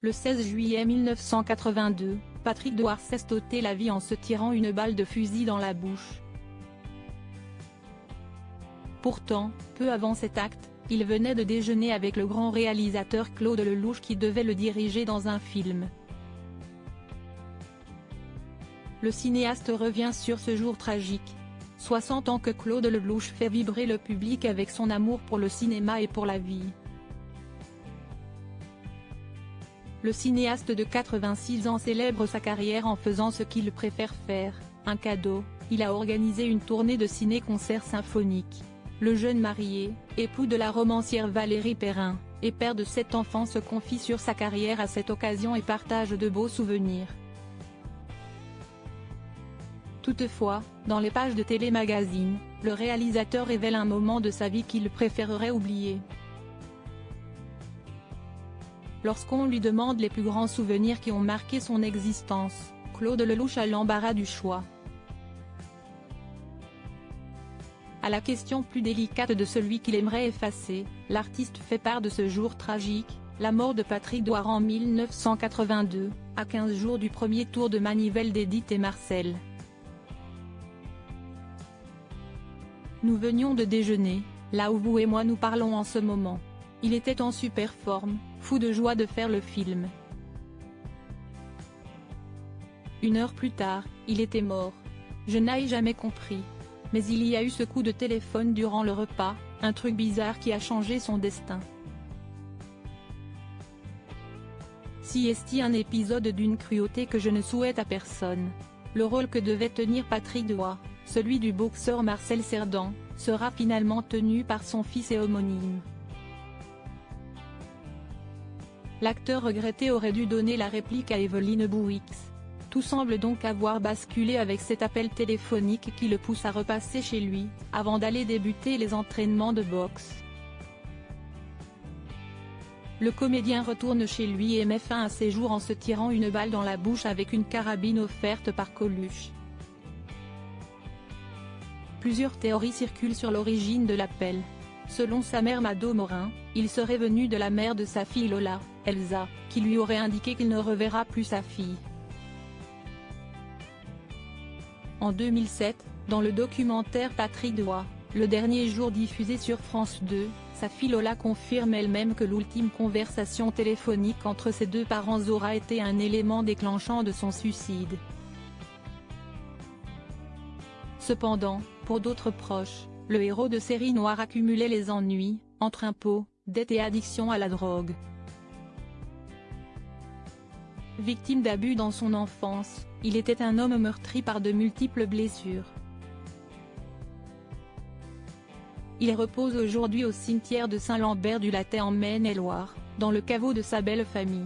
Le 16 juillet 1982, Patrick Douar s'est ôté la vie en se tirant une balle de fusil dans la bouche. Pourtant, peu avant cet acte, il venait de déjeuner avec le grand réalisateur Claude Lelouch qui devait le diriger dans un film. Le cinéaste revient sur ce jour tragique. 60 ans que Claude Lelouch fait vibrer le public avec son amour pour le cinéma et pour la vie. Le cinéaste de 86 ans célèbre sa carrière en faisant ce qu'il préfère faire, un cadeau. Il a organisé une tournée de ciné-concerts symphoniques. Le jeune marié, époux de la romancière Valérie Perrin, et père de 7 enfants se confie sur sa carrière à cette occasion et partage de beaux souvenirs. Toutefois, dans les pages de Télémagazine, le réalisateur révèle un moment de sa vie qu'il préférerait oublier. Lorsqu'on lui demande les plus grands souvenirs qui ont marqué son existence, Claude Lelouch a l'embarras du choix. À la question plus délicate de celui qu'il aimerait effacer, l'artiste fait part de ce jour tragique, la mort de Patrick Douar en 1982, à 15 jours du premier tour de manivelle d'Edith et Marcel. Nous venions de déjeuner, là où vous et moi nous parlons en ce moment. Il était en super forme, fou de joie de faire le film. 1 heure plus tard, il était mort. Je n'ai jamais compris. Mais il y a eu ce coup de téléphone durant le repas, un truc bizarre qui a changé son destin. Si est un épisode d'une cruauté que je ne souhaite à personne. Le rôle que devait tenir Patrick Douar, celui du boxeur Marcel Cerdan, sera finalement tenu par son fils et homonyme. L'acteur regretté aurait dû donner la réplique à Evelyne Bouix. Tout semble donc avoir basculé avec cet appel téléphonique qui le pousse à repasser chez lui, avant d'aller débuter les entraînements de boxe. Le comédien retourne chez lui et met fin à ses jours en se tirant une balle dans la bouche avec une carabine offerte par Coluche. Plusieurs théories circulent sur l'origine de l'appel. Selon sa mère Mado Morin, il serait venu de la mère de sa fille Lola, Elsa, qui lui aurait indiqué qu'il ne reverra plus sa fille. En 2007, dans le documentaire Patrick Douar, le dernier jour diffusé sur France 2, sa fille Lola confirme elle-même que l'ultime conversation téléphonique entre ses deux parents aura été un élément déclenchant de son suicide. Cependant, pour d'autres proches, le héros de série noire accumulait les ennuis, entre impôts, dettes et addiction à la drogue. Victime d'abus dans son enfance, il était un homme meurtri par de multiples blessures. Il repose aujourd'hui au cimetière de Saint-Lambert-du-Lattay en Maine-et-Loire, dans le caveau de sa belle famille.